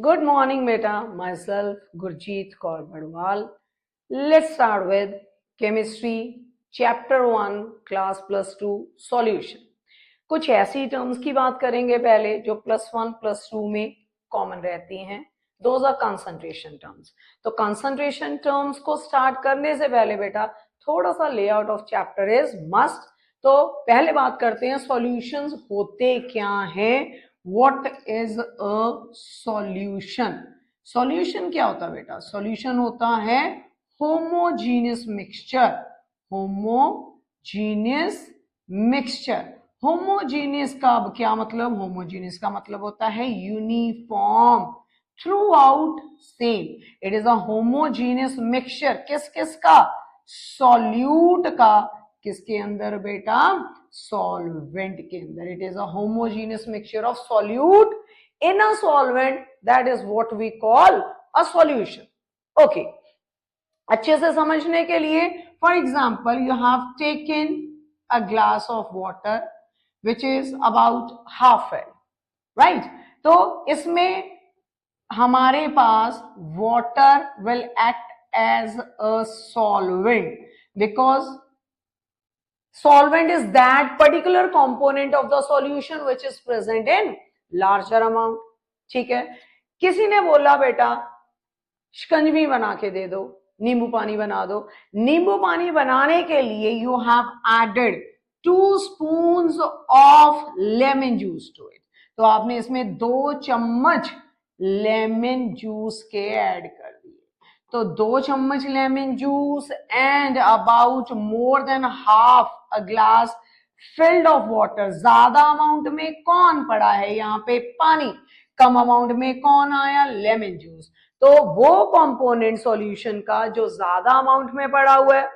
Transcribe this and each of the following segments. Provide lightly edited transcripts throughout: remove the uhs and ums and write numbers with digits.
Good morning, beta. Myself, Gurjeet Kaur Badwal. Let's start with chemistry, chapter 1, class +2, solution. कुछ ऐसी terms की बात करेंगे पहले जो +1, +2 में कॉमन रहती हैं. Those are concentration terms. तो कंसंट्रेशन टर्म्स को स्टार्ट करने से पहले बेटा थोड़ा सा layout of chapter is must. तो पहले बात करते हैं सॉल्यूशंस होते क्या हैं. What is a solution. Solution क्या होता है बेटा. सॉल्यूशन होता है homogeneous mixture. Homogeneous mixture. Homogeneous का अब क्या मतलब. होमोजीनियस का मतलब होता है uniform throughout same. It is a homogeneous mixture. किस किस का. सॉल्यूट का. किसके अंदर बेटा. सॉल्वेंट के अंदर. It is a homogeneous mixture of solute in a solvent. That is what we call a solution. Okay, अच्छे से समझने के लिए for example you have taken a glass of water which is about half full, right? तो इसमें हमारे पास water will act as a solvent because solvent is that particular component of the solution which is present in larger amount. ठीक है. किसी ने बोला बेटा शिकंजवी बना के दे दो, नींबू पानी बना दो. नींबू पानी बनाने के लिए you have added 2 spoons of lemon juice to it. तो आपने इसमें 2 चम्मच लेमन जूस के ऐड कर दिए. तो 2 चम्मच lemon juice and about more than half a glass field of water. ज्यादा अमाउंट में कौन पड़ा है यहाँ पे. पानी. कम अमाउंट में कौन आया. Lemon juice. तो वो कंपोनेंट सॉल्यूशन का जो ज्यादा अमाउंट में पड़ा हुआ है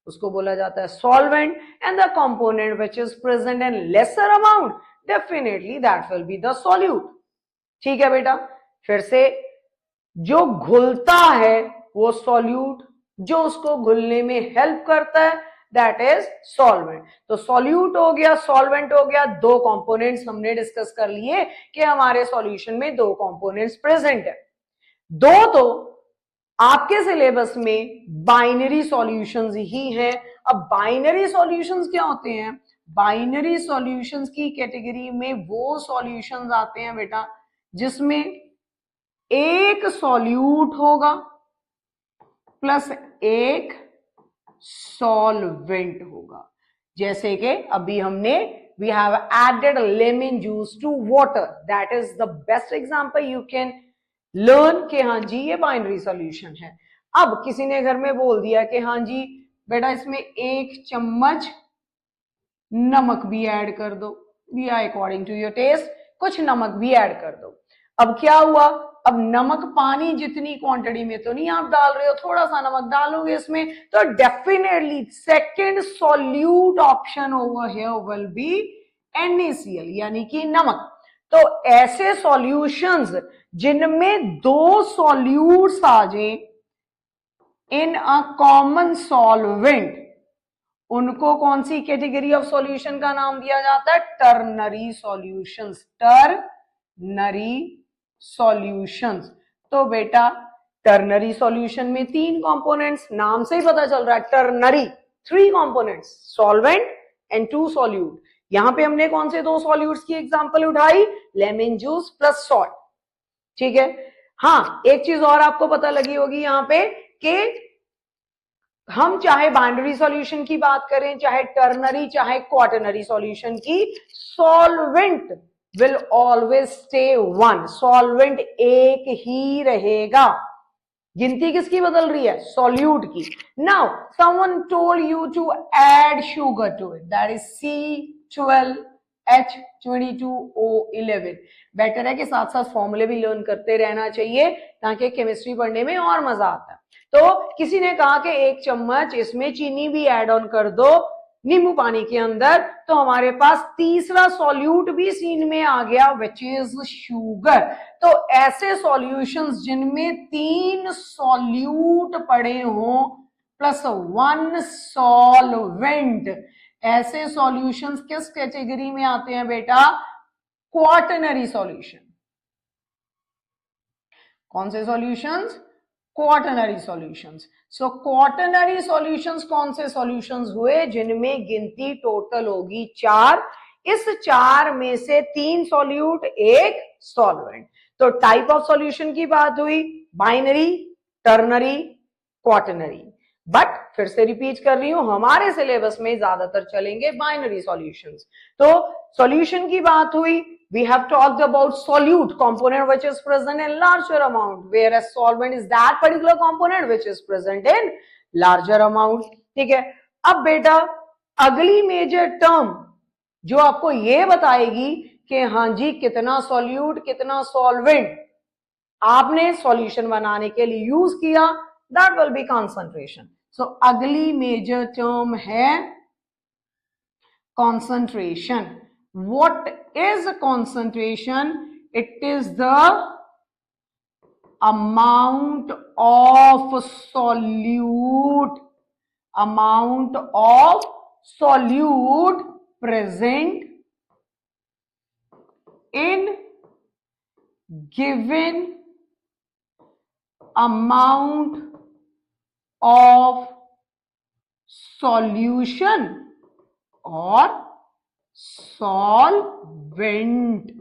उसको बोला जाता है solvent. And the component which is present in lesser amount definitely that will be the solute. ठीक है बेटा. फिर से जो घुलता है वो सॉल्यूट, जो उसको घुलने में हेल्प करता है दैट इज सॉल्वेंट. तो सॉल्यूट हो गया, सॉल्वेंट हो गया. 2 कंपोनेंट्स हमने डिस्कस कर लिए कि हमारे सॉल्यूशन में 2 कंपोनेंट्स प्रेजेंट है. 2 तो आपके सिलेबस में बाइनरी सॉल्यूशंस ही हैं. अब बाइनरी सॉल्यूशंस क्या होते हैं. बाइनरी सॉल्यूशंस की कैटेगरी में वो सॉल्यूशंस आते हैं बेटा जिसमें एक सॉल्यूट होगा प्लस एक सॉल्वेंट होगा. जैसे कि अभी हमने we have added lemon juice to water. That is the best example you can learn कि हाँ जी ये बाइनरी सॉल्यूशन है. अब किसी ने घर में बोल दिया कि हाँ जी बेटा इसमें 1 चम्मच नमक भी ऐड कर दो, या अकॉर्डिंग टू योर टेस्ट कुछ नमक भी ऐड कर दो. अब क्या हुआ. अब नमक पानी जितनी क्वांटिटी में तो नहीं आप डाल रहे हो, थोड़ा सा नमक डालोगे इसमें तो definitely second solute option over here will be NaCl यानी कि नमक. तो ऐसे सॉल्यूशंस जिनमें 2 सॉल्यूट्स आ जाएं इन अ कॉमन सॉल्वेंट उनको कौन सी कैटेगरी ऑफ सॉल्यूशन का नाम दिया जाता है. Ternary solutions. Ternary solutions. तो बेटा टर्नरी सॉल्यूशन में 3 कंपोनेंट्स, नाम से ही पता चल रहा है ternary. 3 components solvent and 2 solute. यहां पे हमने कौन से 2 सॉल्यूट्स की एग्जांपल उठाई. Lemon juice plus salt. ठीक है. हाँ, एक चीज और आपको पता लगी होगी यहां पे कि हम चाहे बाइनरी सॉल्यूशन की बात करें, चाहे टर्नरी चाहे क्वाटरनरी सॉल्यूशन की, solvent will always stay 1. Solvent एक ही रहेगा. गिनती किसकी बदल रही है. सॉल्यूट की. Now someone told you to add sugar to it. That is C12H22O11. Better है कि साथ साथ फॉर्मूले भी लर्न करते रहना चाहिए ताकि केमिस्ट्री पढ़ने में और मजा आता है. तो किसी ने कहा कि 1 चम्मच इसमें चीनी भी ऐड ऑन कर दो नींबू पानी के अंदर. तो हमारे पास तीसरा सॉल्यूट भी सीन में आ गया विच इज शुगर. तो ऐसे सॉल्यूशंस जिनमें 3 सॉल्यूट पड़े हों प्लस 1 सॉल्वेंट, ऐसे सॉल्यूशंस किस कैटेगरी में आते हैं बेटा. Quaternary solution. कौन से solutions? Quaternary solutions. So quaternary solutions कौन से सॉल्यूशंस हुए? जिनमें गिनती टोटल होगी 4, इस 4 में से 3 सॉल्यूट, 1 सॉल्वेंट। तो टाइप ऑफ सॉल्यूशन की बात हुई, बाइनरी, टर्नरी, क्वाटरनरी। बट फिर से रिपीट कर रही हूं, हमारे सिलेबस में ज्यादातर चलेंगे बाइनरी सॉल्यूशंस। तो सॉल्यूशन की बात हुई, we have talked about solute component which is present in larger amount, whereas solvent is that particular component which is present in larger amount। ठीक है, अब बेटा अगली मेजर टर्म जो आपको ये बताएगी कि हाँ जी कितना सॉल्यूट कितना सॉल्वेंट आपने सॉल्यूशन बनाने के लिए यूज किया, दैट विल बी कॉन्सेंट्रेशन। सो अगली मेजर टर्म है concentration. What is concentration? It is the amount of solute present in given amount of solution और सॉल्वेंट।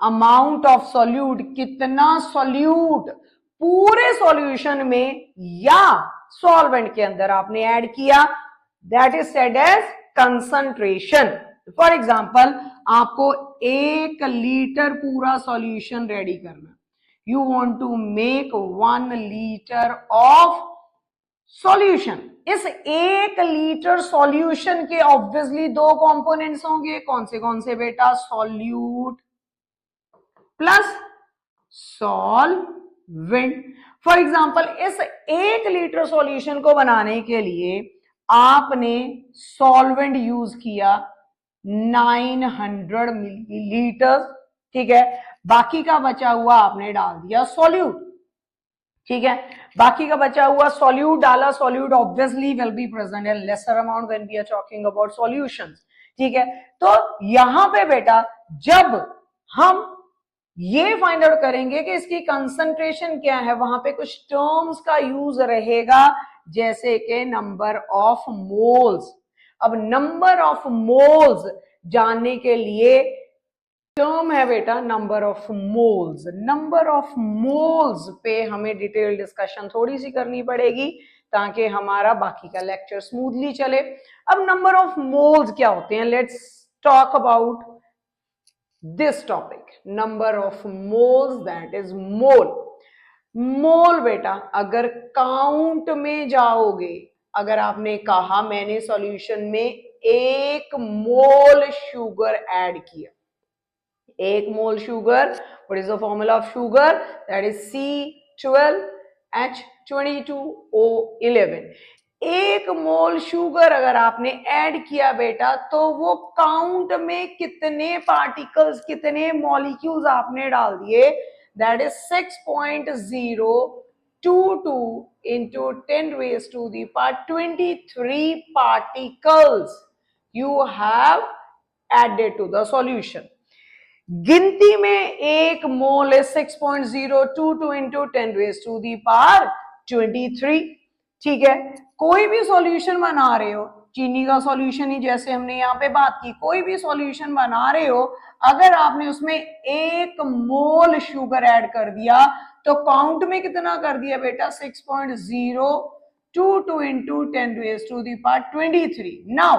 अमाउंट ऑफ सॉल्यूट, कितना सॉल्यूट पूरे सॉल्यूशन में या सॉल्वेंट के अंदर आपने ऐड किया, that is said as concentration. For example आपको 1 लीटर पूरा सॉल्यूशन रेडी करना, you want to make 1 litre of solution. इस 1 लीटर सॉल्यूशन के ऑब्वियसली 2 कंपोनेंट्स होंगे, कौन से बेटा? Solute plus solvent. For example इस 1 लीटर सॉल्यूशन को बनाने के लिए आपने सॉल्वेंट यूज किया 900 मिलीलीटर, ठीक है, बाकी का बचा हुआ आपने डाल दिया सॉल्यूट। ठीक है, बाकी का बचा हुआ सॉल्यूट डाला, solute obviously will be present in lesser amount when we are talking about solutions. ठीक है, तो यहां पे बेटा जब हम ये फाइंड आउट करेंगे कि इसकी कंसंट्रेशन क्या है, वहां पे कुछ टर्म्स का यूज रहेगा, जैसे कि नंबर ऑफ मोल्स। अब नंबर ऑफ मोल्स जानने के लिए टर्म है बेटा number of moles. Number of moles पे हमें डिटेल डिस्कशन थोड़ी सी करनी पड़ेगी ताकि हमारा बाकी का लेक्चर स्मूथली चले। अब नंबर ऑफ मोल्स क्या होते हैं, let's talk about this topic, number of moles, that is mole. Mole बेटा अगर काउंट में जाओगे, अगर आपने कहा मैंने सॉल्यूशन में 1 मोल शुगर ऐड किया, 1 mole sugar, what is the formula of sugar, that is C12H22O11। 1 mole sugar अगर आपने ऐड किया बेटा, तो वो काउंट में कितने पार्टिकल्स, कितने मॉलिक्यूल्स आपने डाल दिए, that is 6.022 into 10 raised to the power 23 particles you have added to the solution। गिनती में 1 मोल है 6.022 into 10 raised to the power 23। ठीक है, कोई भी सॉल्यूशन बना रहे हो, चीनी का सॉल्यूशन ही जैसे हमने यहाँ पे बात की, कोई भी सॉल्यूशन बना रहे हो, अगर आपने उसमें 1 मोल शुगर ऐड कर दिया तो काउंट में कितना कर दिया बेटा, 6.022 into 10 raised to the power 23। Now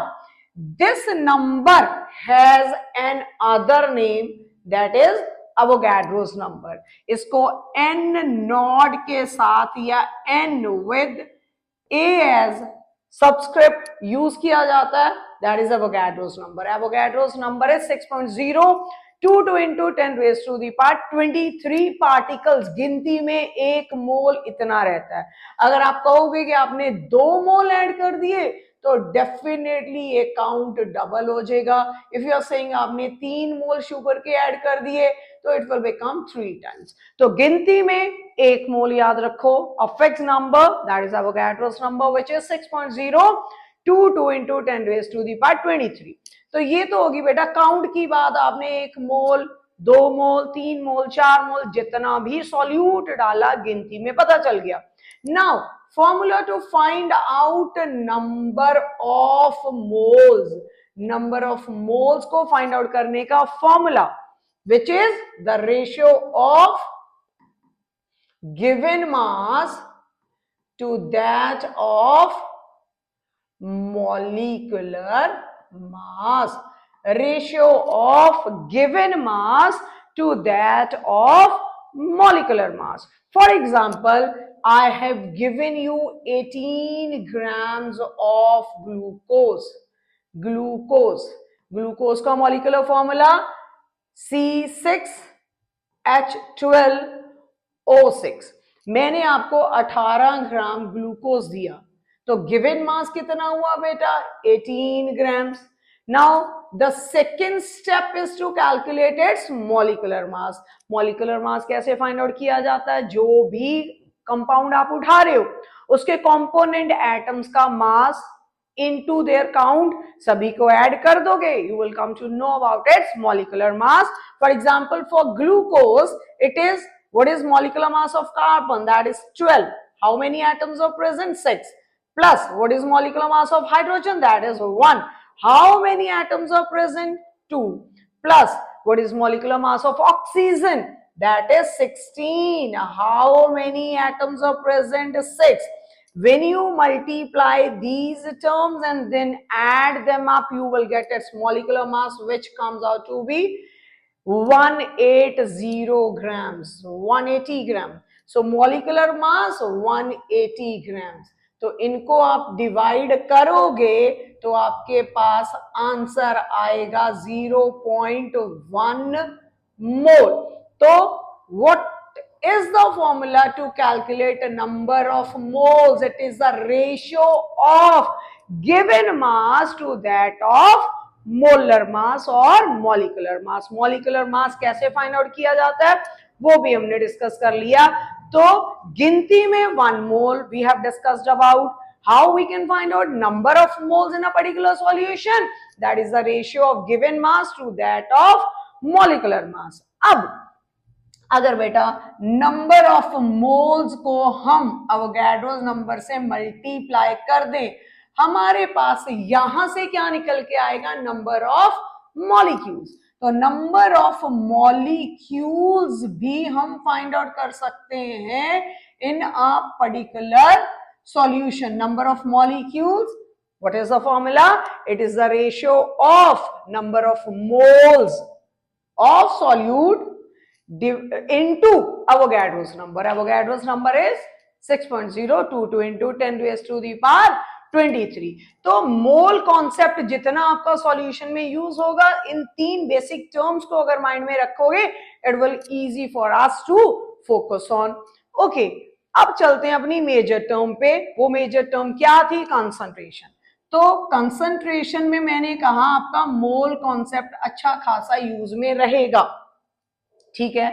this number has an other name, that is Avogadro's number। इसको n नॉट के साथ या n with a as subscript use किया जाता है, that is Avogadro's number। Avogadro's number is 6.022 into 10 raised to the power 23 particles. गिनती में 1 मोल इतना रहता है। अगर आप कहोगे कि आपने 2 मोल ऐड कर दिए तो डेफिनेटली ये काउंट डबल हो जाएगा। इफ यू आर सेइंग आपने 3 मोल शुगर के ऐड कर दिए तो इट विल बिकम 3 टाइम्स। तो गिनती में 1 मोल याद रखो, a fixed number, that is Avogadro's number which is 6.022 into 10 raised to the power 23। तो ये तो होगी बेटा काउंट की बात, आपने 1 मोल 2 मोल, 3 मोल, 4 मोल, जितना भी सॉल्यूट डाला गिनती में पता चल गया। Now formula to find out number of moles, number of moles को फाइंड आउट करने का formula which is the ratio of given mass to that of molecular mass, ratio of given mass to that of molecular mass. For example, I have given you 18 grams of glucose. Glucose का molecular formula C6H12O6। मैंने आपको 18 gram glucose दिया, तो given mass कितना हुआ बेटा? 18 grams. Now the second step is to calculate its molecular mass. Molecular mass कैसे find out किया जाता है? जो भी कंपाउंड आप उठा रहे हो उसके कंपोनेंट एटम्स का मास into their count, सभी को ऐड कर दोगे, you will come to know about its molecular mass. For example, for glucose, it is, what is molecular mass of carbon? That is 12. How many atoms are present? 6. Plus, what is molecular mass of hydrogen? That is 1. How many atoms are present? 2. Plus, what is molecular mass of oxygen? That is 16. How many atoms are present? 6. When you multiply these terms and then add them up, you will get its molecular mass, which comes out to be 180 grams, 180 gram. So molecular mass 180 grams. तो इनको आप divide करोगे तो आपके पास answer आएगा 0.1 मोल। तो what is the formula to calculate a number of moles? It is the ratio of given mass to that of molar mass और molecular mass. Molecular mass कैसे फाइंड आउट किया जाता है वो भी हमने डिस्कस कर लिया। तो गिनती में 1 mole we have discussed about. How we can find out number of moles in a particular solution? That is the ratio of given mass to that of molecular mass. अब अगर बेटा नंबर ऑफ मोल्स को हम अवोगाड्रोस number से multiply कर दें, हमारे पास यहां से क्या निकल के आएगा? Number of molecules. तो नंबर ऑफ मॉलिक्यूल्स भी हम फाइंड आउट कर सकते हैं in a particular solution. Number of molecules, what is the formula? It is the ratio of number of moles of solute into Avogadro's number. Avogadro's number is 6.022 into 10 raised to the power 23. तो mole concept जितना आपका solution में use होगा, इन 3 basic terms को अगर mind में रखोगे, it will easy for us to focus on. Okay, अब चलते हैं अपनी मेजर टर्म पे। वो मेजर टर्म क्या थी? कंसंट्रेशन। तो कंसंट्रेशन में मैंने कहा आपका मोल कॉन्सेप्ट अच्छा खासा यूज में रहेगा, ठीक है।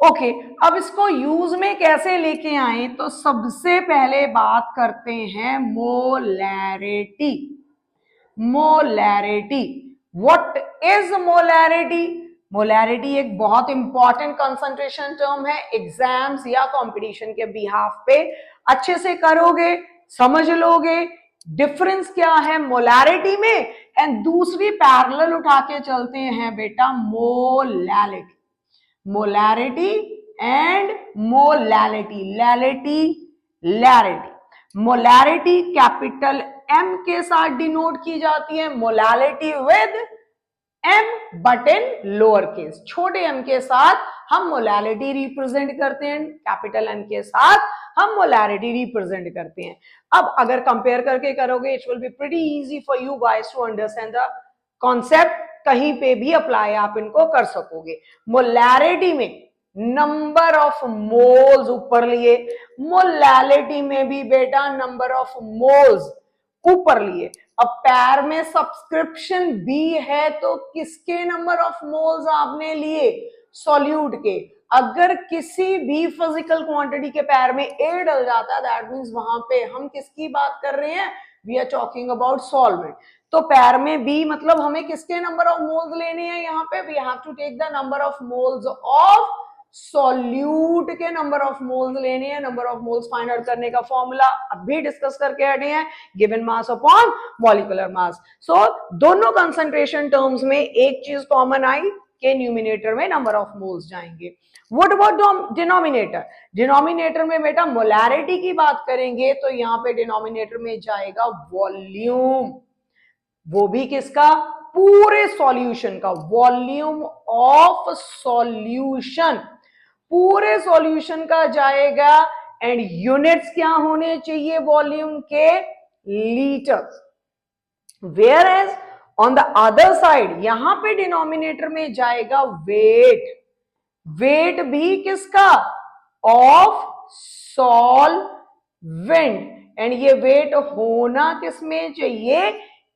ओके, अब इसको यूज में कैसे लेके आए? तो सबसे पहले बात करते हैं molarity. Molarity, what is molarity? Molarity एक बहुत इंपॉर्टेंट कंसंट्रेशन टर्म है। एग्जाम्स या कंपटीशन के बिहाफ पे अच्छे से करोगे, समझ लोगे डिफरेंस क्या है मोलैरिटी में। एंड दूसरी पैरेलल उठा के चलते हैं बेटा, molality. Molarity and molality, lality, larity. Molarity capital M के साथ डिनोट की जाती है, molality with M but in lower case. छोटे m के साथ हम मोलैलिटी रिप्रेजेंट करते हैं, कैपिटल M के साथ हम मोलैरिटी रिप्रेजेंट करते हैं। अब अगर कंपेयर करके करोगे, it will be pretty easy for you guys to understand the concept. कहीं पे भी अप्लाई आप इनको कर सकोगे। मोलैरिटी में नंबर ऑफ मोल्स ऊपर लिए, मोलैलिटी में भी बेटा नंबर ऑफ मोल्स ऊपर लिए। अब पैर में सब्सक्रिप्शन बी है तो किसके नंबर ऑफ मोल्स आपने लिए? सॉल्यूट के। अगर किसी भी फिजिकल क्वांटिटी के पैर में ए डल जाता है, दैट मींस वहां पे हम किसकी बात कर रहे हैं? We are talking about solvent. तो पैर में बी मतलब हमें किसके नंबर ऑफ मोल्स लेने हैं यहाँ पे, we have to take the number of moles of solute के नंबर ऑफ मोल्स लेने हैं। Number of moles find out करने का फॉर्मूला अभी डिस्कस करके हटे हैं, given mass upon molecular mass. So दोनों कंसंट्रेशन टर्म्स में एक चीज कॉमन आई के न्यूमिनेटर में नंबर ऑफ मोल्स जाएंगे। What about denominator? डिनोमिनेटर में बेटा मोलैरिटी की बात करेंगे तो यहाँ पे डिनोमिनेटर में जाएगा वॉल्यूम, वो भी किसका, पूरे सॉल्यूशन का, वॉल्यूम ऑफ सॉल्यूशन पूरे सॉल्यूशन का जाएगा। एंड यूनिट्स क्या होने चाहिए वॉल्यूम के, litres. Whereas on the other side यहां पे डिनोमिनेटर में जाएगा वेट, वेट भी किसका, ऑफ सॉल्वेंट। एंड ये वेट होना किसमें चाहिए,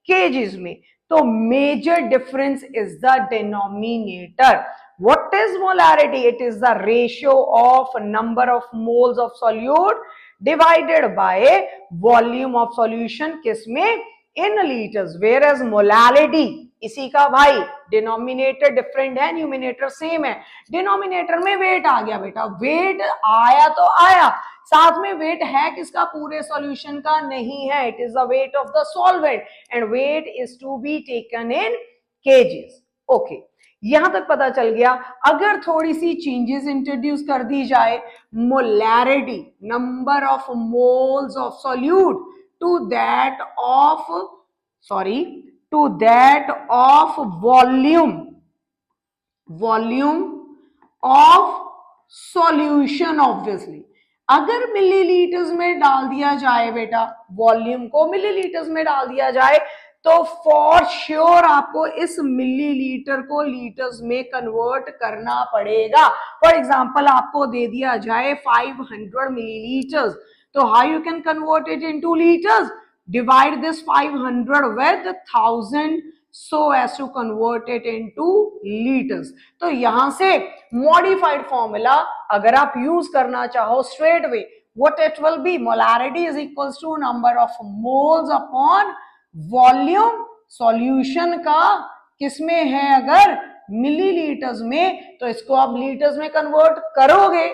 केजीज में। तो major difference is the denominator. What is molarity? It is the ratio of number of moles of solute divided by volume of solution किसमें, in liters. Whereas molality इसी का भाई डिनोमिनेटर डिफरेंट है, न्यूमिनेटर सेम है। Denominator में wait आ गया बेटा, wait आया तो आया, साथ में वेट है किसका, पूरे सॉल्यूशन का नहीं है, it is the weight of the solvent and weight is to be taken in kgs. Okay, यहां तक पता चल गया। अगर थोड़ी सी चेंजेस इंट्रोड्यूस कर दी जाए, molarity number of moles of solute to that of volume of solution. Obviously अगर मिलीलीटर्स में डाल दिया जाए बेटा, वॉल्यूम को मिलीलीटर्स में डाल दिया जाए तो फॉर श्योर आपको इस मिलीलीटर को लीटर्स में कन्वर्ट करना पड़ेगा। फॉर एग्जांपल आपको दे दिया जाए 500 मिलीलीटर्स, तो how you can convert it into litres, divide this 500 with 1000 so as to convert it into liters। तो यहां से मॉडिफाइड फॉर्मूला अगर आप यूज करना चाहो straight way, what it will be, molarity is equals to number of moles upon volume. Solution का किसमें है, अगर मिलीलीटर्स में, तो इसको आप लीटर्स में कन्वर्ट करोगे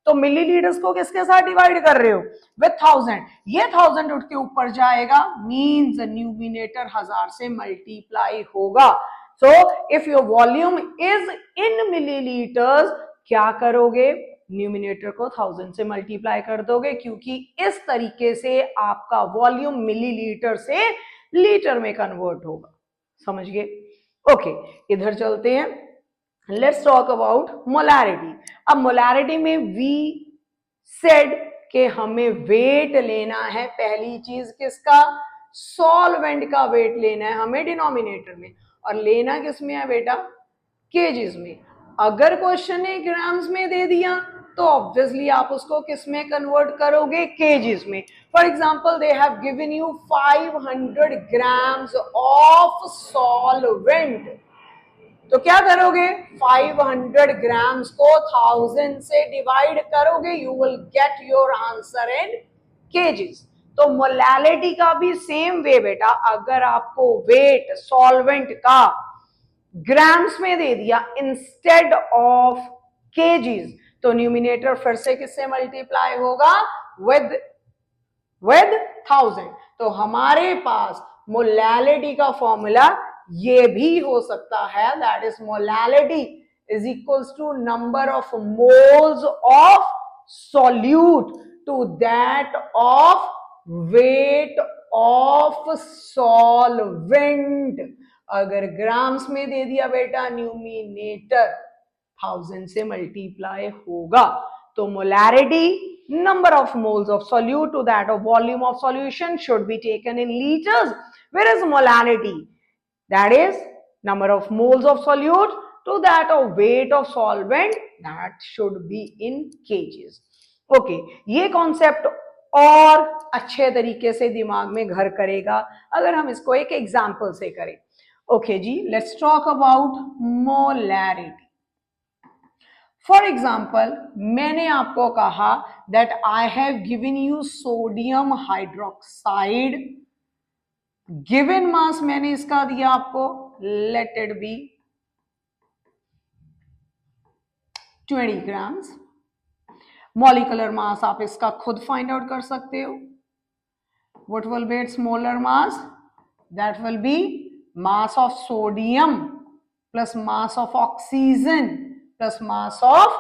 तो मिलीलीटर्स को किसके साथ डिवाइड कर रहे हो, विद 1000। ये 1000 उठ के ऊपर जाएगा, मींस न्यूमिनेटर 1000 से मल्टीप्लाई होगा। So if your volume is in millilitres, क्या करोगे, न्यूमिनेटर को 1000 से मल्टीप्लाई कर दोगे, क्योंकि इस तरीके से आपका वॉल्यूम मिलीलीटर से लीटर में कन्वर्ट होगा। समझ गए? ओके, इधर चलते हैं, लेट्स टॉक अबाउट मोलैरिटी। अब मोलैरिटी में वी सेड कि हमें वेट लेना है, पहली चीज किसका, सॉल्वेंट का वेट लेना है हमें डिनोमिनेटर में, और लेना किसमें है बेटा, केजीज में। अगर क्वेश्चन ने ग्राम्स में दे दिया तो ऑब्वियसली आप उसको किस में कन्वर्ट करोगे, केजीज में। For example they have given you 500 grams of solvent, तो क्या करोगे, 500 ग्राम्स को 1000 से डिवाइड करोगे, you will get your answer in KGs. तो मोलैरिटी का भी सेम वे बेटा, अगर आपको वेट सॉल्वेंट का ग्राम्स में दे दिया इंस्टेड ऑफ केजीज, तो न्यूमिनेटर फिर से किससे मल्टीप्लाई होगा, विद 1000। तो हमारे पास मोलैरिटी का फॉर्मूला ये भी हो सकता है, that is molarity is equals to number of moles of solute to that of weight of solvent. अगर ग्राम्स में दे दिया बेटा, न्यूमिनेटर 1000 से मल्टीप्लाई होगा। तो molarity number of moles of solute to that of volume of solution should be taken in liters, whereas molarity, that is number of moles of solute to that of weight of solvent, that should be in kgs। okay, ये concept और अच्छे तरीके से दिमाग में घर करेगा अगर हम इसको एक एग्जाम्पल से करें। ओके जी, let's talk about molarity. For example मैंने आपको कहा that I have given you sodium hydroxide given mass मैंने इसका दिया आपको, let it be 20 grams. Molecular mass आप इसका खुद फाइंड आउट कर सकते हो। What will be its molar mass? That will be mass of sodium plus mass of oxygen plus mass of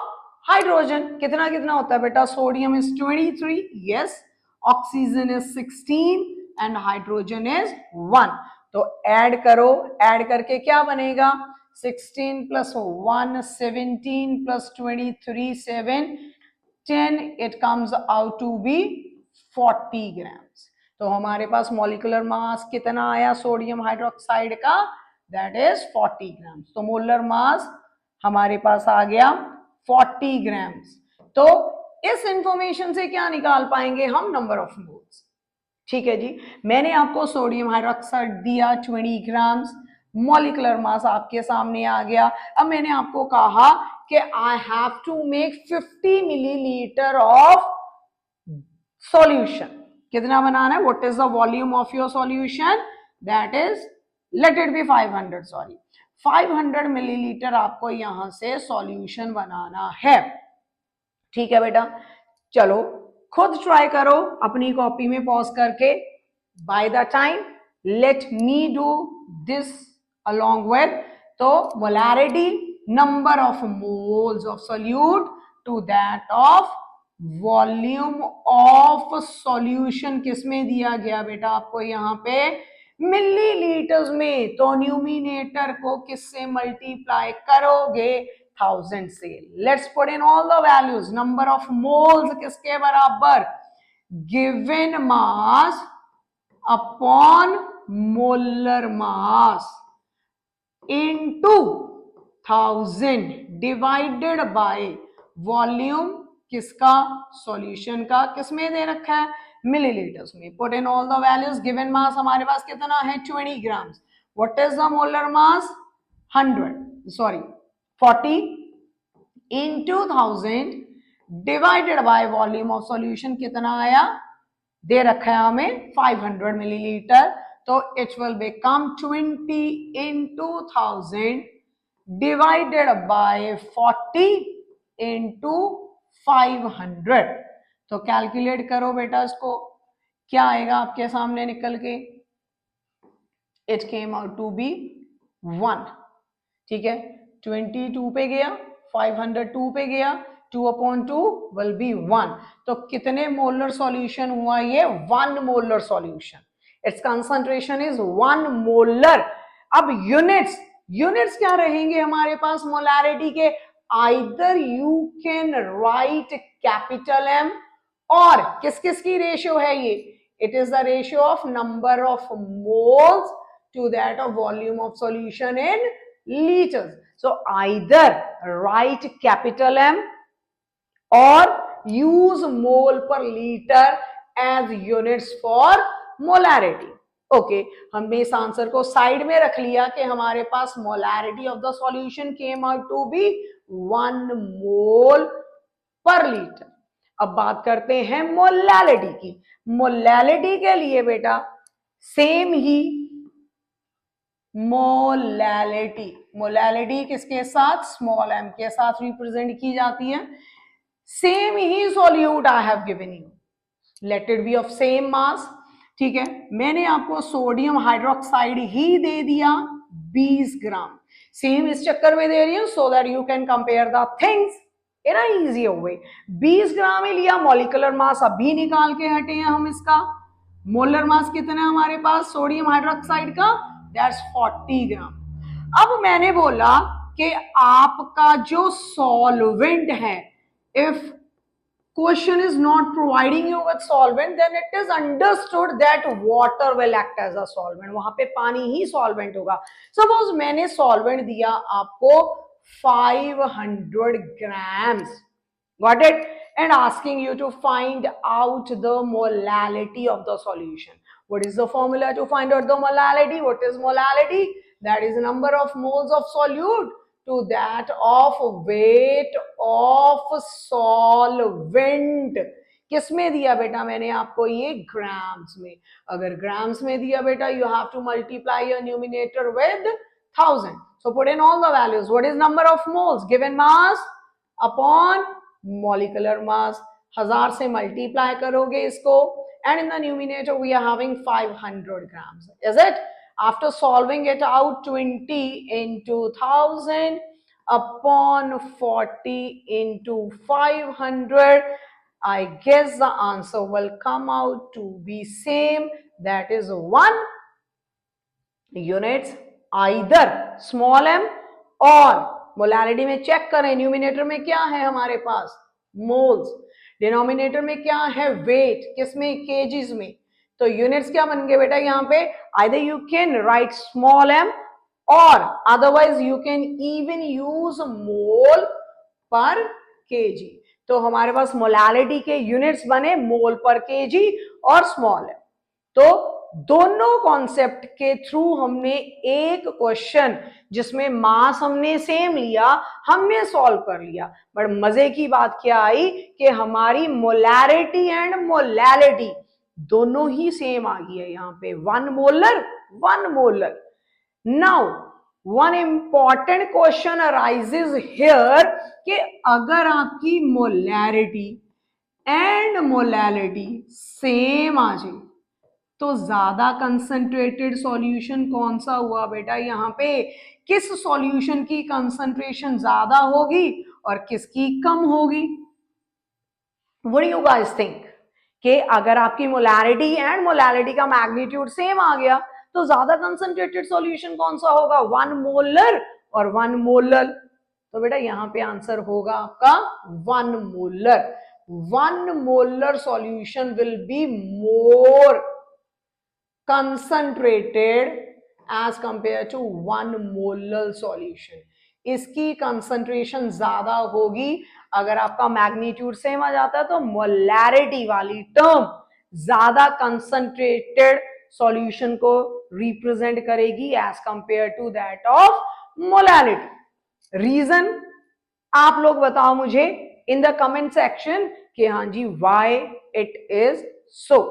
hydrogen. कितना कितना होता है बेटा? Sodium is 23, yes. Oxygen is 16 and hydrogen is 1. तो ऐड करो, ऐड करके क्या बनेगा? 16 plus 1, 17 plus 23, 7, 10. It comes out to be 40 grams. तो हमारे पास मॉलिक्यूलर मास कितना आया सोडियम हाइड्रोक्साइड का? That is 40 grams. तो मोलर मास हमारे पास आ गया 40 ग्राम्स। तो इस इंफॉर्मेशन से क्या निकाल पाएंगे हम? Number of moles. ठीक है जी, मैंने आपको सोडियम हाइड्रोक्साइड दिया 20 ग्राम्स, मॉलिक्यूलर मास आपके सामने आ गया। अब मैंने आपको कहा कि I have to make 50 millilitre of solution. कितना बनाना है? What is the volume of your solution? That is, let it be 500, sorry 500 millilitre आपको यहां से सॉल्यूशन बनाना है। ठीक है बेटा, चलो खुद ट्राई करो अपनी कॉपी में पॉज करके। By the time let me do this along with. तो molarity, number of moles of solute to that of volume of solution किसमें दिया गया बेटा आपको? यहां पे मिलीलीटर्स में। तो न्यूमिनेटर को किससे मल्टीप्लाई करोगे? 1000 से। Let's put in all the values. Number of moles किसके बराबर? Given mass upon molar mass into 1000 divided by volume किसका? सॉल्यूशन का। किसमें दे रखा है? मिलीलीटर्स में। Put in all the values. Given mass हमारे पास कितना है? 20 grams. What is the molar mass? 40 into 1000 divided by volume of solution कितना आया? दे रखा है हमें 500 मिलीलीटर। तो it will become 20 into 1000 divided by 40 into 500। तो कैलकुलेट करो बेटा इसको, क्या आएगा आपके सामने निकल के? It came out to be 1। ठीक है, 22 पे गया, 502 पे गया, 2/2 विल बी 1। तो कितने मोलर सॉल्यूशन हुआ ये? 1 molar solution. It's concentration is 1 molar. अब यूनिट्स क्या रहेंगे हमारे पास मोलैरिटी के? Either you can write capital M और किस किस की रेशियो है ये? It is the ratio of number of moles to that of volume of solution in liters. So either write capital M or use mole per liter as units for molarity. Okay, हमने इस answer को side में रख लिया कि हमारे पास molarity of the solution came out to be 1 mole पर लीटर। अब बात करते हैं मोलैलिटी की। मोलैलिटी के लिए बेटा सेम ही मोलैलिटी किसके साथ? स्मॉल m के साथ रिप्रेजेंट की जाती है। Same he solute I have given you, late it B of same mass. ठीक है, मैंने आपको सोडियम हाइड्रोक्साइड ही दे दिया 20 ग्राम। सेम इस चक्कर में दे रही हूं so that you can compare the things in a easier way. 20 ग्राम ही लिया, मॉलिक्यूलर मास अभी निकाल के हटे हैं हम इसका। मोलर मास कितना है हमारे पास सोडियम हाइड्रोक्साइड का? दैट्स 40 ग्राम। अब मैंने बोला कि आपका जो सॉल्वेंट है, if question is not providing you with solvent, then it is understood that water will act as a solvent. वहां पे पानी ही solvent होगा। Suppose मैंने solvent दिया आपको 500 grams, got it? And asking you to find out the molality of the solution. What is the formula to find out the molality? What is molality? That is number of moles of solute to that of weight of solvent। किस में दिया बेटा मैंने आपको ये grams में, अगर grams में दिया बेटा you have to multiply your numerator with 1000, so put in all the values. What is number of moles? Given mass upon molecular mass, 1000 से मल्टीप्लाई करोगे इसको, and in the numerator we are having 500 grams, is it? After solving it out, 20 into 1000 upon 40 into 500, I guess the answer will come out to be same, that is 1 units either small m और molarity में check करें, numerator में क्या है हमारे पास moles, denominator में क्या है वेट, किसमें केजीज में, तो यूनिट्स क्या बन गए बेटा यहाँ पे, either you can write small m और otherwise you can even use mole per KG, तो हमारे पास मोलारिटी के यूनिट्स बने मोल पर केजी और स्मॉल m। तो दोनों कॉन्सेप्ट के थ्रू हमने एक क्वेश्चन जिसमें मास हमने सेम लिया हमने सॉल्व कर लिया, बट मजे की बात क्या आई कि हमारी मोलैरिटी एंड मोलैलिटी दोनों ही सेम आ गई है यहाँ पे, 1 molar. Now one important question arises here कि अगर आपकी मोलैरिटी एंड मोलैलिटी सेम आ जाए तो ज्यादा कंसंट्रेटेड सॉल्यूशन कौन सा हुआ बेटा, यहाँ पे किस सॉल्यूशन की कंसंट्रेशन ज्यादा होगी और किसकी कम होगी? What do you guys think कि अगर आपकी मोलैरिटी एंड मोलैलिटी का मैग्नीट्यूड सेम आ गया तो ज्यादा कंसंट्रेटेड सॉल्यूशन कौन सा होगा, 1 मोलर और 1 मोलर, तो बेटा यहाँ पे आंसर होगा आपका 1 molar. 1 molar solution will be more concentrated as compared to 1 molar solution, इसकी कंसंट्रेशन ज्यादा होगी, अगर आपका मैग्नीट्यूड सेम आ जाता है तो मोलैरिटी वाली टर्म ज्यादा कंसंट्रेटेड सॉल्यूशन को रिप्रेजेंट करेगी as compared to that of molarity. Reason आप लोग बताओ मुझे इन द कमेंट सेक्शन कि हाँ जी व्हाई इट इज सो।